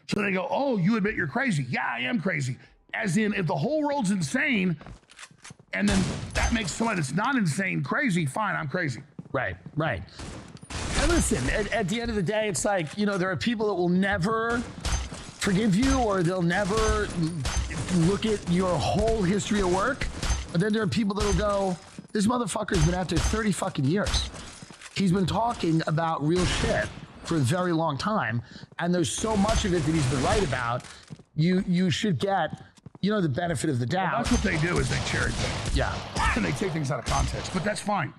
So they go, oh, you admit you're crazy. Yeah, I am crazy. As in, if the whole world's insane, and then that makes somebody that's not insane crazy, fine, I'm crazy. Right. And listen, at the end of the day, it's like, there are people that will never forgive you, or they'll never look at your whole history of work. But then there are people that'll go, this motherfucker's been out there 30 fucking years. He's been talking about real shit for a very long time. And there's so much of it that he's been right about. You should get, the benefit of the doubt. Well, that's what they do, is they cherry pick. Yeah. And they take things out of context, but that's fine.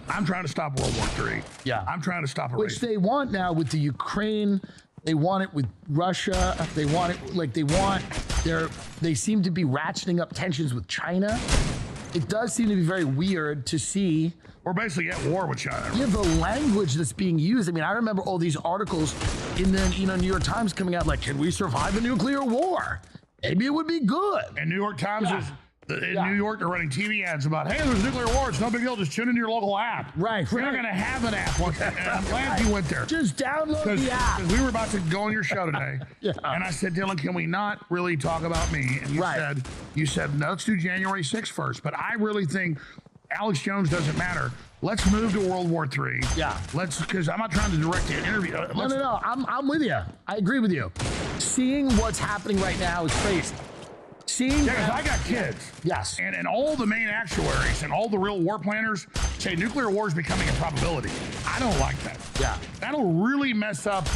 I'm trying to stop World War III. Yeah. I'm trying to stop a Which race. they want now with the Ukraine. They want it with Russia. They want it they seem to be ratcheting up tensions with China. It does seem to be very weird to see. We're basically at war with China. Yeah, the language that's being used. I mean, I remember all these articles in the New York Times coming out like, can we survive a nuclear war? Maybe it would be good. And New York Times New York, they're running TV ads about, hey, there's a nuclear war. It's no big deal. Just tune into your local app. Right. We're not going to have an app. And I'm glad you went there. Just download the app. Because we were about to go on your show today. And I said, Dylan, can we not really talk about me? And you said, no, let's do January 6th first. But I really think Alex Jones doesn't matter. Let's move to World War III. Yeah. Because I'm not trying to direct an interview. No. I'm with you. I agree with you. Seeing what's happening right now is crazy. Because I got kids. Yes. And all the main actuaries and all the real war planners say nuclear war is becoming a probability. I don't like that. Yeah. That'll really mess up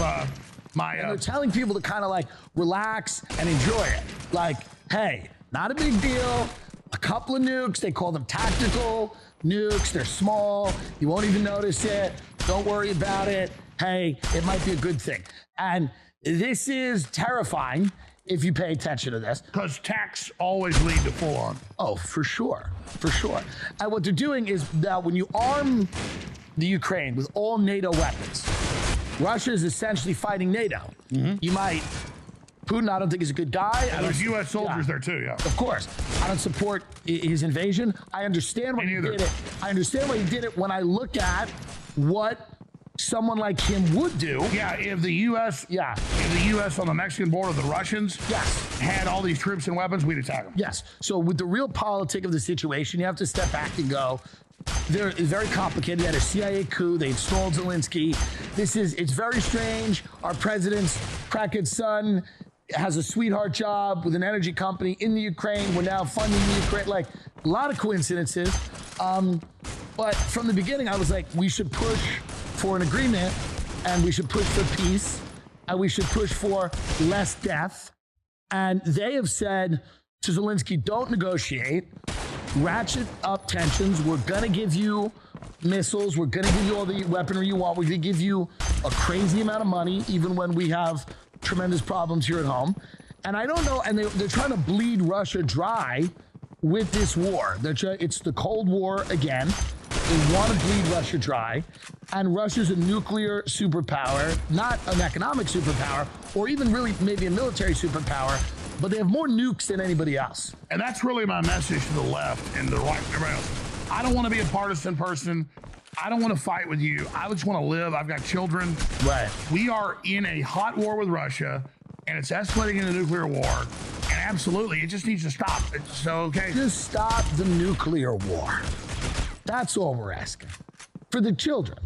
my... And they're telling people to kind of like relax and enjoy it. Like, hey, not a big deal. A couple of nukes. They call them tactical nukes. They're small. You won't even notice it. Don't worry about it. Hey, it might be a good thing. And this is terrifying if you pay attention to this. Because tax always lead to full on. Oh, for sure. And what they're doing is now when you arm the Ukraine with all NATO weapons, Russia is essentially fighting NATO. Putin, I don't think is a good guy. And there's U.S. soldiers there too, yeah. Of course. I don't support his invasion. I understand why he did it. I understand why he did it when I look at what someone like him would do. Yeah, if the U.S. On the Mexican border, the Russians had all these troops and weapons, we'd attack them. Yes. So with the real politic of the situation, you have to step back and go, it's very complicated. They had a CIA coup. They installed Zelensky. It's very strange. Our president's crackhead son has a sweetheart job with an energy company in the Ukraine. We're now funding the Ukraine. Like, a lot of coincidences. But from the beginning, I was like, we should push for an agreement, and we should push for peace, and we should push for less death. And they have said to Zelensky, don't negotiate, ratchet up tensions. We're going to give you missiles. We're going to give you all the weaponry you want. We're going to give you a crazy amount of money, even when we have tremendous problems here at home. And I don't know, and they're trying to bleed Russia dry with this war. It's the Cold War again. They want to bleed Russia dry. And Russia's a nuclear superpower, not an economic superpower, or even really maybe a military superpower, but they have more nukes than anybody else. And that's really my message to the left and the right. Everybody else. I don't want to be a partisan person. I don't want to fight with you. I just want to live. I've got children. Right. We are in a hot war with Russia, and it's escalating into nuclear war. And absolutely, it just needs to stop. Just stop the nuclear war. That's all we're asking. For the children.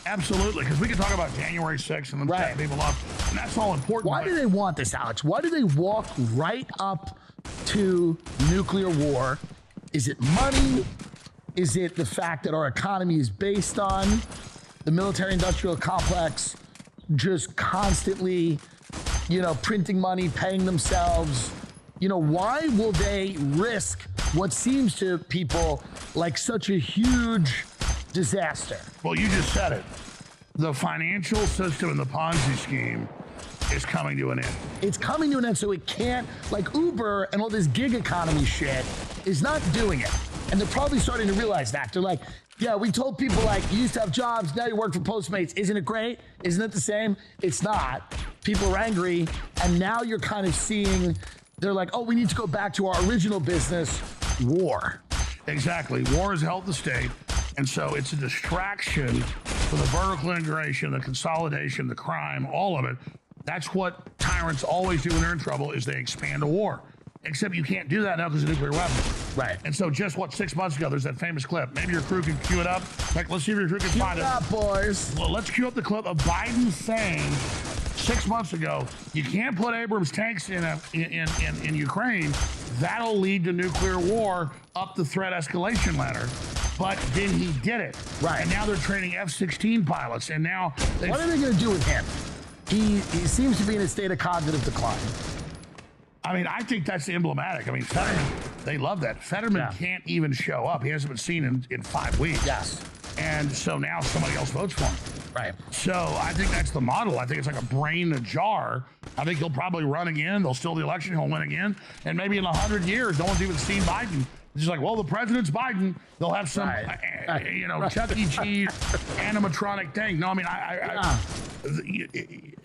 Absolutely, because we can talk about January 6th and them setting people up, and that's all important. Why do they want this, Alex? Why do they walk right up to nuclear war? Is it money? Is it the fact that our economy is based on the military-industrial complex just constantly, printing money, paying themselves? Why will they risk what seems to people like such a huge disaster? Well, you just said it. The financial system and the Ponzi scheme is coming to an end. It's coming to an end, so it can't, like Uber and all this gig economy shit is not doing it. And they're probably starting to realize that. They're like, yeah, we told people like, you used to have jobs, now you work for Postmates. Isn't it great? Isn't it the same? It's not. People are angry, and now you're kind of seeing, they're like, oh, we need to go back to our original business, war. Exactly. War has helped the state. And so it's a distraction for the vertical integration, the consolidation, the crime, all of it. That's what tyrants always do when they're in trouble is they expand a war. Except you can't do that now because of nuclear weapons. Right. And so just 6 months ago, there's that famous clip. Maybe your crew can cue it up. Like, let's see if your crew can find it. Up, boys. Well, let's cue up the clip of Biden saying 6 months ago, you can't put Abrams tanks in Ukraine. That'll lead to nuclear war up the threat escalation ladder. But then he did it. Right. And now they're training F-16 pilots. And now what are they going to do with him? He seems to be in a state of cognitive decline. I mean, I think that's emblematic. I mean, Fetterman, they love that. Fetterman can't even show up. He hasn't been seen in 5 weeks. Yes. And so now somebody else votes for him. Right. So I think that's the model. I think it's like a brain in a jar. I think he'll probably run again. They'll steal the election. He'll win again. And maybe in 100 years, no one's even seen Biden. It's just like, well, the president's Biden. They'll have some, Chuck E. Cheese animatronic thing. No, I mean,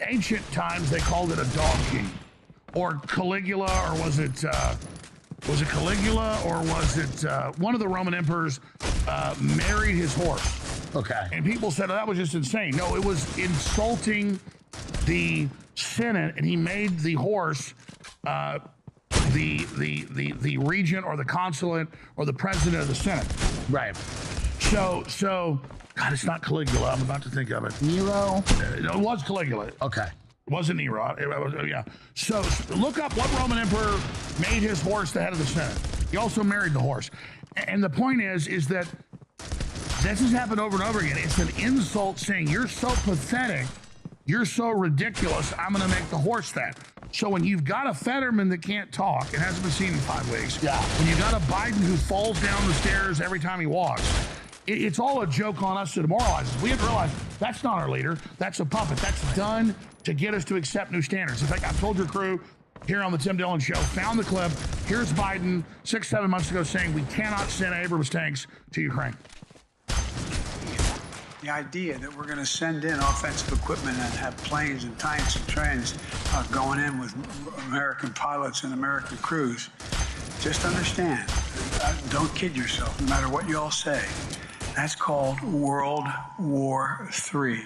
ancient times, they called it a dog king. Or Caligula, or was it Caligula, or was it one of the Roman emperors married his horse? Okay. And people said, oh, that was just insane. No, it was insulting the Senate, and he made the horse the regent or the consulate or the president of the Senate. Right. So God, it's not Caligula. I'm about to think of it. Nero? No, it was Caligula. Okay. It wasn't Nero. It was, yeah. So look up what Roman emperor made his horse the head of the Senate. He also married the horse. And the point is that this has happened over and over again. It's an insult saying, you're so pathetic, you're so ridiculous, I'm going to make the horse that. So when you've got a Fetterman that can't talk, it hasn't been seen in 5 weeks. When you got a Biden who falls down the stairs every time he walks, it's all a joke on us to demoralize us. We have to realize that's not our leader. That's a puppet. That's done to get us to accept new standards. In fact, I told your crew here on the Tim Dillon Show, found the clip. Here's Biden 6-7 months ago saying we cannot send Abrams tanks to Ukraine. The idea that we're going to send in offensive equipment and have planes and tanks and trains going in with American pilots and American crews, just understand, don't kid yourself, no matter what you all say. That's called World War III.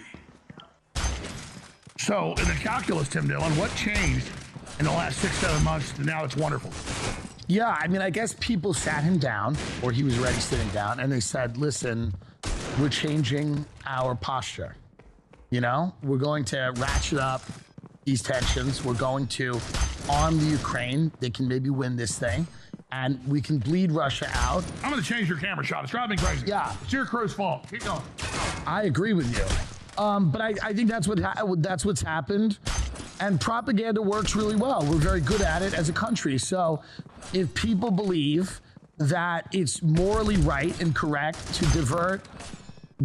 So in the calculus, Tim Dillon, what changed in the last 6-7 months to now it's wonderful? Yeah, I mean, I guess people sat him down, or he was already sitting down, and they said, listen, we're changing our posture. You know, we're going to ratchet up these tensions. We're going to arm the Ukraine. They can maybe win this thing, and we can bleed Russia out. I'm going to change your camera shot. It's driving me crazy. Yeah. It's your crew's fault. Keep going. I agree with you. But I think that's what's happened. And propaganda works really well. We're very good at it as a country. So if people believe that it's morally right and correct to divert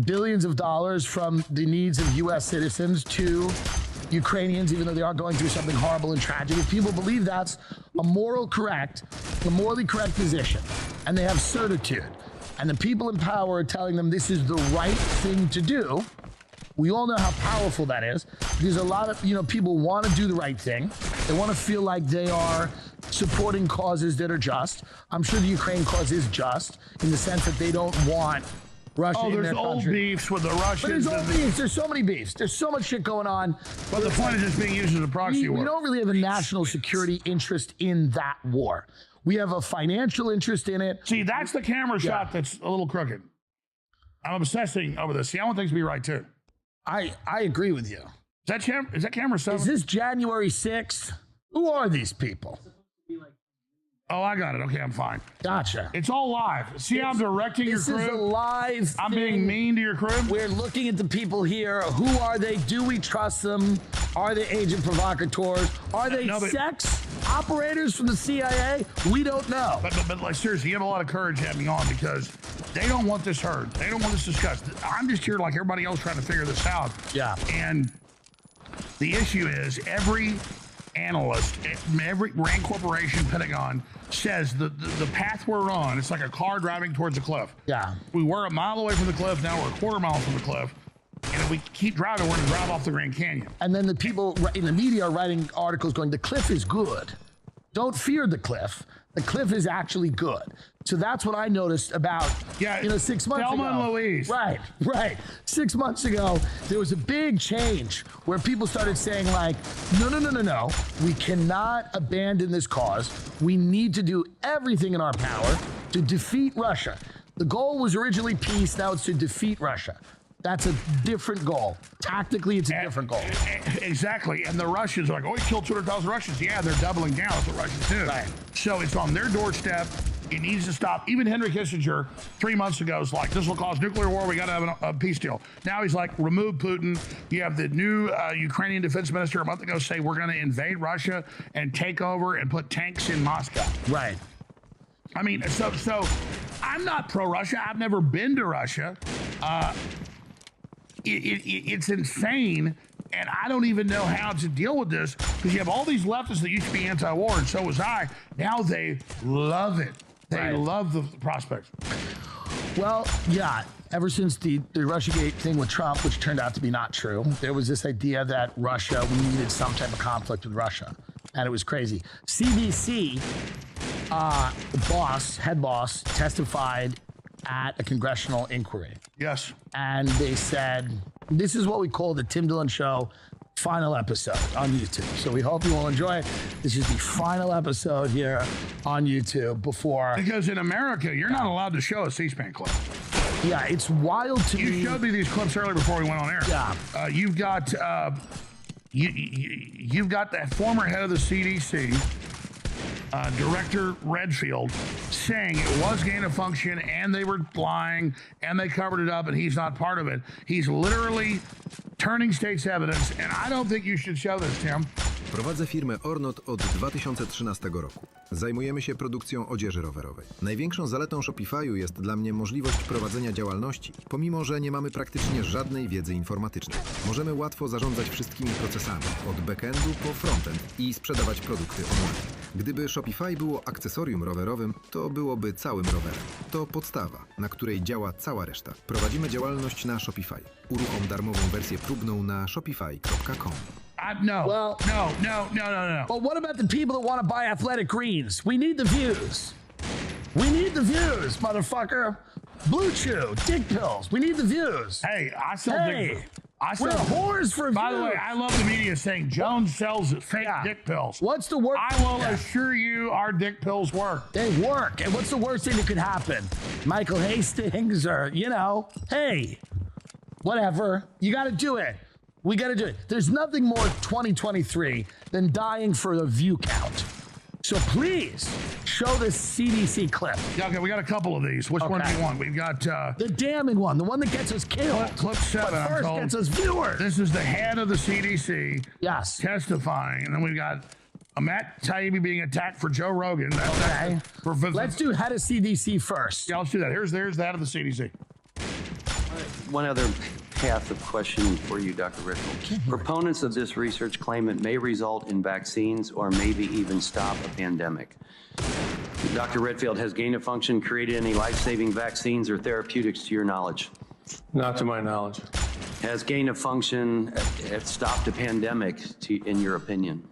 billions of dollars from the needs of U.S. citizens to Ukrainians, even though they are going through something horrible and tragic, if people believe that's a morally correct position, and they have certitude, and the people in power are telling them this is the right thing to do, we all know how powerful that is, because a lot of people want to do the right thing. They want to feel like they are supporting causes that are just. I'm sure the Ukraine cause is just in the sense that they don't want Russia in their country. There's old beefs with the Russians. But there's old beefs. There's so many beefs. There's so much shit going on. But the point is just being used as a proxy war. We don't really have a national security interest in that war. We have a financial interest in it. See, that's the camera shot that's a little crooked. I'm obsessing over this. See, I want things to be right, too. I agree with you. Is that camera 7? Is this January 6th? Who are these people? Oh, I got it. Okay, I'm fine. Gotcha. It's all live. See how I'm directing your crew? This is a live I'm thing. being mean to your crew? We're looking at the people here. Who are they? Do we trust them? Are they agent provocateurs? Are they sex operators from the CIA? We don't know. But like, seriously, you have a lot of courage having me on because they don't want this heard. They don't want this discussed. I'm just here like everybody else trying to figure this out. Yeah. And the issue is every analyst, every Rand Corporation, Pentagon says the path we're on, it's like a car driving towards a cliff. Yeah. We were a mile away from the cliff. Now we're a quarter mile from the cliff. And if we keep driving, we're going to drive off the Grand Canyon. And then the people in the media are writing articles going, the cliff is good. Don't fear the cliff. The cliff is actually good. So that's what I noticed about, 6 months Thelma ago. and Louise. Right. 6 months ago, there was a big change where people started saying like, no. We cannot abandon this cause. We need to do everything in our power to defeat Russia. The goal was originally peace. Now it's to defeat Russia. That's a different goal. Tactically, it's a different goal. Exactly. And the Russians are like, we killed 200,000 Russians. Yeah, they're doubling down. That's what Russians do. Right. So it's on their doorstep. It needs to stop. Even Henry Kissinger 3 months ago was like, this will cause nuclear war. We got to have a peace deal. Now he's like, remove Putin. You have the new Ukrainian defense minister a month ago say we're going to invade Russia and take over and put tanks in Moscow. Right. I mean, so I'm not pro-Russia. I've never been to Russia. It's insane, and I don't even know how to deal with this because you have all these leftists that used to be anti-war, and so was I. Now they love it. They love the prospects. Well, yeah. Ever since the Russiagate thing with Trump, which turned out to be not true, there was this idea that Russia, we needed some type of conflict with Russia, and it was crazy. CDC, head boss, testified at a congressional inquiry. Yes. And they said, this is what we call the Tim Dillon Show final episode on YouTube. So we hope you will enjoy it. This is the final episode here on YouTube before. Because in America, you're not allowed to show a C-SPAN clip. Yeah, it's wild to me. You showed me these clips earlier before we went on air. Yeah. You've got you've got the former head of the CDC, Director Redfield, saying it was gain of function and they were lying and they covered it up and he's not part of it. He's literally turning state's evidence, and I don't think you should show this, Tim. Prowadzę firmę Ornot od 2013 roku. Zajmujemy się produkcją odzieży rowerowej. Największą zaletą Shopify'u jest dla mnie możliwość prowadzenia działalności, pomimo że nie mamy praktycznie żadnej wiedzy informatycznej. Możemy łatwo zarządzać wszystkimi procesami, od backendu po frontend i sprzedawać produkty online. Gdyby Shopify było akcesorium rowerowym, to byłoby całym rowerem. To podstawa, na której działa cała reszta. Prowadzimy działalność na Shopify. Uruchom darmową wersję próbną na shopify.com. No. But what about the people that want to buy Athletic Greens? We need the views. We need the views, motherfucker. Blue Chew, dick pills. We need the views. Hey, I sell dick pills. We're whores for By views. the way, I love the media saying Jones sells fake dick pills. What's the worst? I will assure you our dick pills work. They work. And what's the worst thing that could happen? Michael Hastings or, hey, whatever. You got to do it. We got to do it. There's nothing more 2023 than dying for a view count. So please show this CDC clip. Yeah, okay, we got a couple of these. Which one do you want? We've got the damning one, the one that gets us killed. clip 7. But first I'm told. gets us viewers. This is the head of the CDC. Yes. Testifying, and then we've got Matt Taibbi being attacked for Joe Rogan. Okay. Let's do head of CDC first. Yeah, let's do that. Here's the head of the CDC. One other path of question for you, Dr. Redfield. Proponents of this research claim it may result in vaccines or maybe even stop a pandemic. Dr. Redfield, has gain of function created any life-saving vaccines or therapeutics to your knowledge? Not to my knowledge. Has gain of function stopped a pandemic, in your opinion?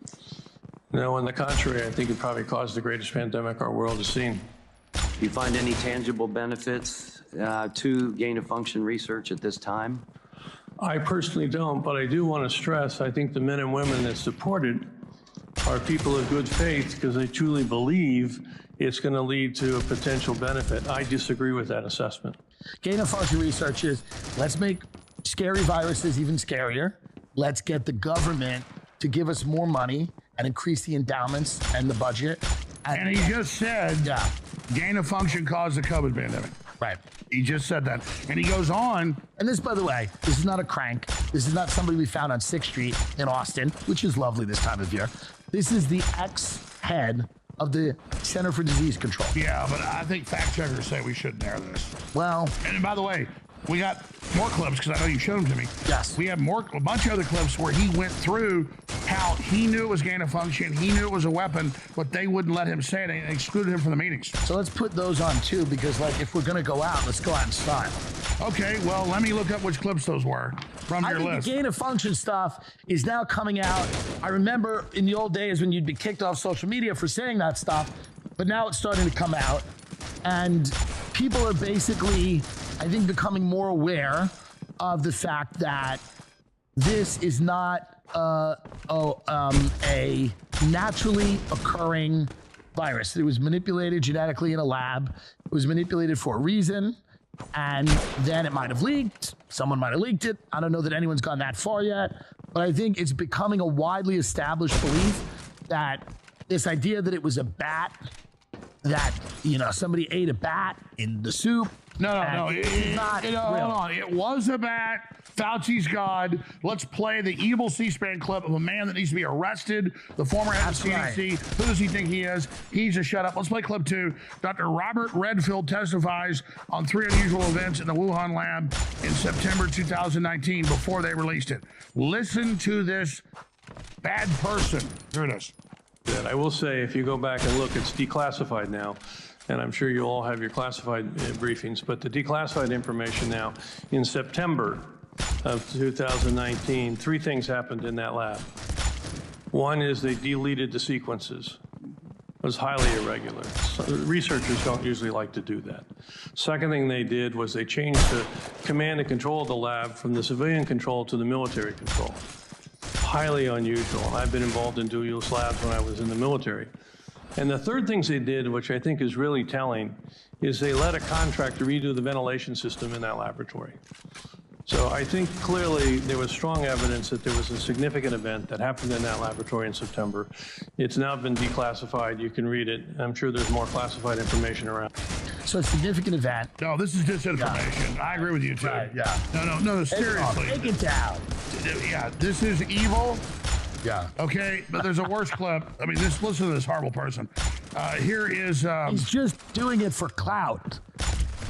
No, on the contrary, I think it probably caused the greatest pandemic our world has seen. Do you find any tangible benefits to gain of function research at this time? I personally don't, but I do want to stress, I think the men and women that support it are people of good faith because they truly believe it's going to lead to a potential benefit. I disagree with that assessment. Gain of function research is, let's make scary viruses even scarier. Let's get the government to give us more money and increase the endowments and the budget. And he just said gain of function caused the COVID pandemic. Right. He just said that. And he goes on. And this, by the way, this is not a crank. This is not somebody we found on 6th Street in Austin, which is lovely this time of year. This is the ex-head of the Center for Disease Control. Yeah, but I think fact checkers say we shouldn't air this. Well. And by the way, we got more clips because I know you showed them to me. Yes. We have a bunch of other clips where he went through how out. He knew it was gain of function. He knew it was a weapon, but they wouldn't let him say it and excluded him from the meetings. So let's put those on too, because like if we're gonna go out, let's go out in style. Okay, well, let me look up which clips those were from I your think list. the gain of function stuff is now coming out. I remember in the old days when you'd be kicked off social media for saying that stuff, but now it's starting to come out. And people are basically, I think, becoming more aware of the fact that this is not a naturally occurring virus. It was manipulated genetically in a lab. It was manipulated for a reason. And then it might have leaked. Someone might have leaked it. I don't know that anyone's gone that far yet, but I think it's becoming a widely established belief that this idea that it was a bat, that, you know, somebody ate a bat in the soup. No. It's not Hold real. on. It was a bat. Fauci's God. Let's play the evil C-SPAN clip of a man that needs to be arrested. The former head of That's CDC. Who does he think he is? He's a shut up. Let's play clip 2. Dr. Robert Redfield testifies on 3 unusual events in the Wuhan lab in September 2019 before they released it. Listen to this bad person. Here it is. I will say, if you go back and look, it's declassified now, and I'm sure you all have your classified briefings, but the declassified information now, in September of 2019, 3 things happened in that lab. One is they deleted the sequences. It was highly irregular. So researchers don't usually like to do that. Second thing they did was they changed the command and control of the lab from the civilian control to the military control. Highly unusual. I've been involved in dual-use labs when I was in the military. And the third things they did, which I think is really telling, is they let a contractor redo the ventilation system in that laboratory. So I think clearly there was strong evidence that there was a significant event that happened in that laboratory in September. It's now been declassified. You can read it. I'm sure there's more classified information around. So a significant event. No, this is disinformation. I agree with you, too. Right, yeah. No, seriously. Take it down. Yeah, this is evil. Yeah. Okay, but there's a worse clip. I mean, listen to this horrible person. Here is... He's just doing it for clout.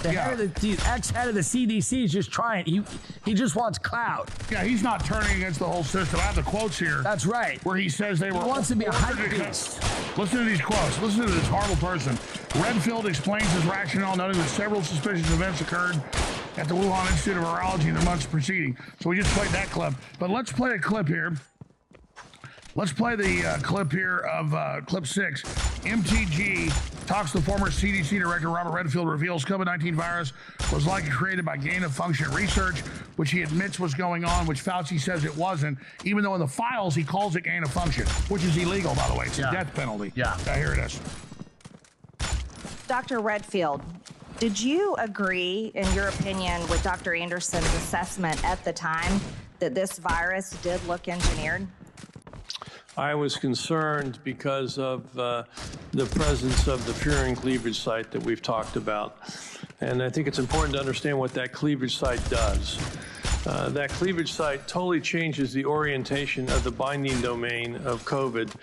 The ex-head of the CDC is just trying. He just wants clout. Yeah, he's not turning against the whole system. I have the quotes here. That's right. Where he says they were... He wants to be a hype ordered to beast. Listen to these quotes. Listen to this horrible person. Redfield explains his rationale, noting that several suspicious events occurred at the Wuhan Institute of Virology in the months preceding. So we just played that clip. But let's play a clip here. Let's play the clip here of clip 6. MTG talks to former CDC Director Robert Redfield, reveals COVID-19 virus was likely created by gain-of-function research, which he admits was going on, which Fauci says it wasn't, even though in the files he calls it gain-of-function, which is illegal, by the way. It's a death penalty. Yeah. Here it is. Dr. Redfield, did you agree, in your opinion, with Dr. Anderson's assessment at the time that this virus did look engineered? I was concerned because of the presence of the furin cleavage site that we've talked about. And I think it's important to understand what that cleavage site does. That cleavage site totally changes the orientation of the binding domain of COVID.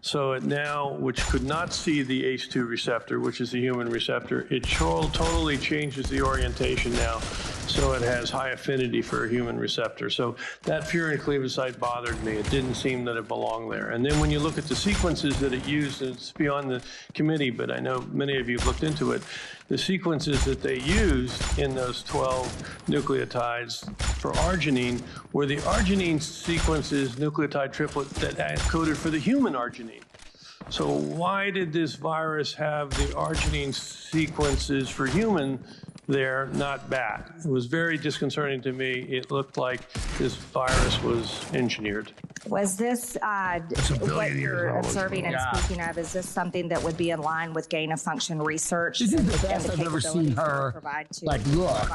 So it now, which could not see the ACE2 receptor, which is the human receptor, it totally changes the orientation now. So it has high affinity for a human receptor. So that furin cleavage site bothered me. It didn't seem that it belonged there. And then when you look at the sequences that it used, and it's beyond the committee, but I know many of you have looked into it, the sequences that they used in those 12 nucleotides for arginine were the arginine sequences, nucleotide triplet, that coded for the human arginine. So why did this virus have the arginine sequences for human there, not bat? It was very disconcerting to me. It looked like this virus was engineered. Was this what you're observing and speaking of? Is this something that would be in line with gain-of-function research? This is the best I've ever seen her look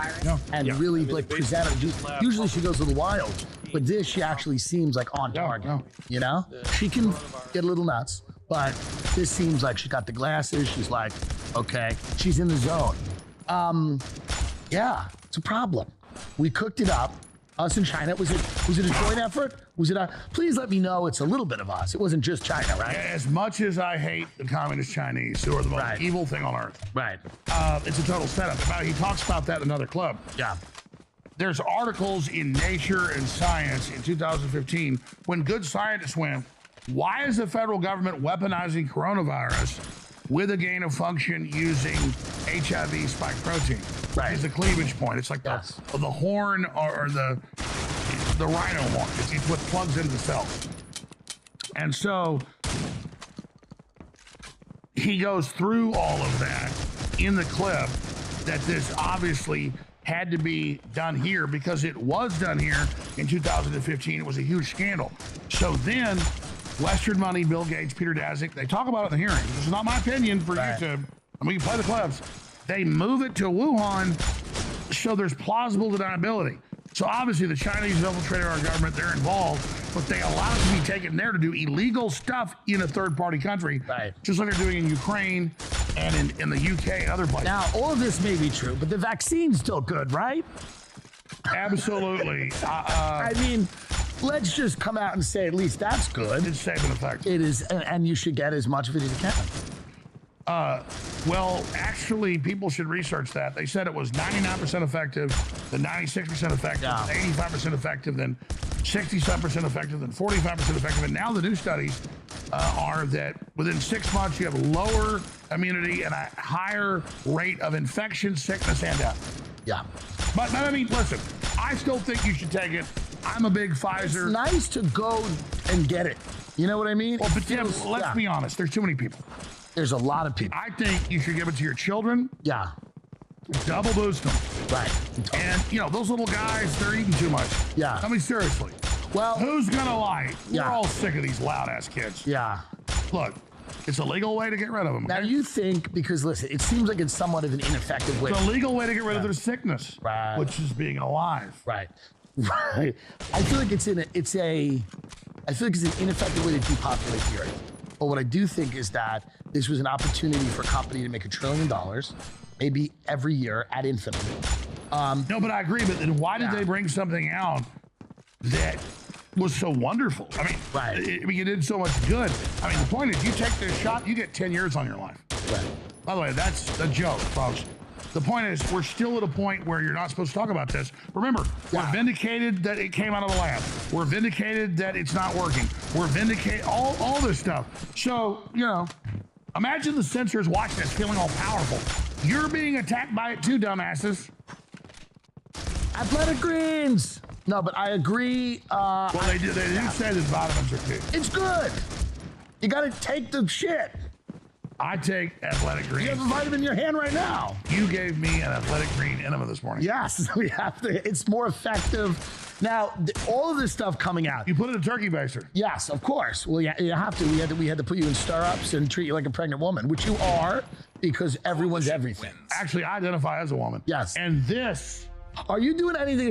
and really present it. Usually she goes a little wild, but this she actually seems like on target. You know, she can get a little nuts, but this seems like she got the glasses. She's like, okay, she's in the zone. Yeah, it's a problem. We cooked it up. Us in China. Was it a joint effort? Was it a? Please let me know. It's a little bit of us. It wasn't just China, right? As much as I hate the communist Chinese, who are the most evil thing on earth, right? It's a total setup. He talks about that in another club. Yeah. There's articles in Nature and Science in 2015 when good scientists went, Why is the federal government weaponizing coronavirus with a gain of function using HIV spike protein? Right. It's the cleavage point. It's like the horn or the rhino horn. It's what plugs into the cells. And so he goes through all of that in the clip, that this obviously had to be done here because it was done here in 2015. It was a huge scandal. So then Western Money, Bill Gates, Peter Daszak, they talk about it in the hearing. This is not my opinion for YouTube. And we can play the clips. They move it to Wuhan so there's plausible deniability. So obviously the Chinese infiltrated our government, they're involved, but they allow it to be taken there to do illegal stuff in a third-party country, just like they're doing in Ukraine and in the UK and other places. Now, all of this may be true, but the vaccine's still good, right? Absolutely. I mean, let's just come out and say at least that's good. It's safe and effective. It is, and you should get as much of it as you can. Well, actually, people should research that. They said it was 99% effective, then 96% effective, 85% effective, then 67% effective, then 45% effective. And now the new studies are that within 6 months, you have lower immunity and a higher rate of infection, sickness, and death. Yeah. But I mean, listen, I still think you should take it. I'm a big Pfizer. It's nice to go and get it. You know what I mean? Well, but Tim, let's be honest. There's too many people. There's a lot of people. I think you should give it to your children. Yeah. Double boost them. Right. And, you know, those little guys, they're eating too much. Yeah. I mean, seriously. Well, who's going to lie? Yeah. We're all sick of these loud-ass kids. Yeah. Look, it's a legal way to get rid of them. Now, you think, because listen, it seems like it's somewhat of an ineffective way. It's a legal way to get rid of their sickness, which is being alive. Right. Right. I feel like it's an ineffective way to depopulate the earth. But what I do think is that this was an opportunity for a company to make $1 trillion, maybe every year ad infinitum. No, but I agree. But then why did they bring something out that was so wonderful? I mean, it did so much good. I mean, the point is, you take this shot, you get 10 years on your life. Right. By the way, that's a joke, folks. The point is, we're still at a point where you're not supposed to talk about this. Remember, we're vindicated that it came out of the lab. We're vindicated that it's not working. We're vindicated, all this stuff. So, you know, imagine the censors watching this, feeling all powerful. You're being attacked by it too, dumbasses. Athletic Greens. No, but I agree. Well, they do say that vitamins are key. It's good. You got to take the shit. I take Athletic Greens. You have a vitamin in your hand right now. You gave me an Athletic Green enema this morning. Yes, we have to. It's more effective. Now, all of this stuff coming out. You put it in a turkey baster. Yes, of course. Well, yeah, you have to. We had to put you in stirrups and treat you like a pregnant woman, which you are, because everyone's everything. Actually, I identify as a woman. Yes. And this. Are you doing anything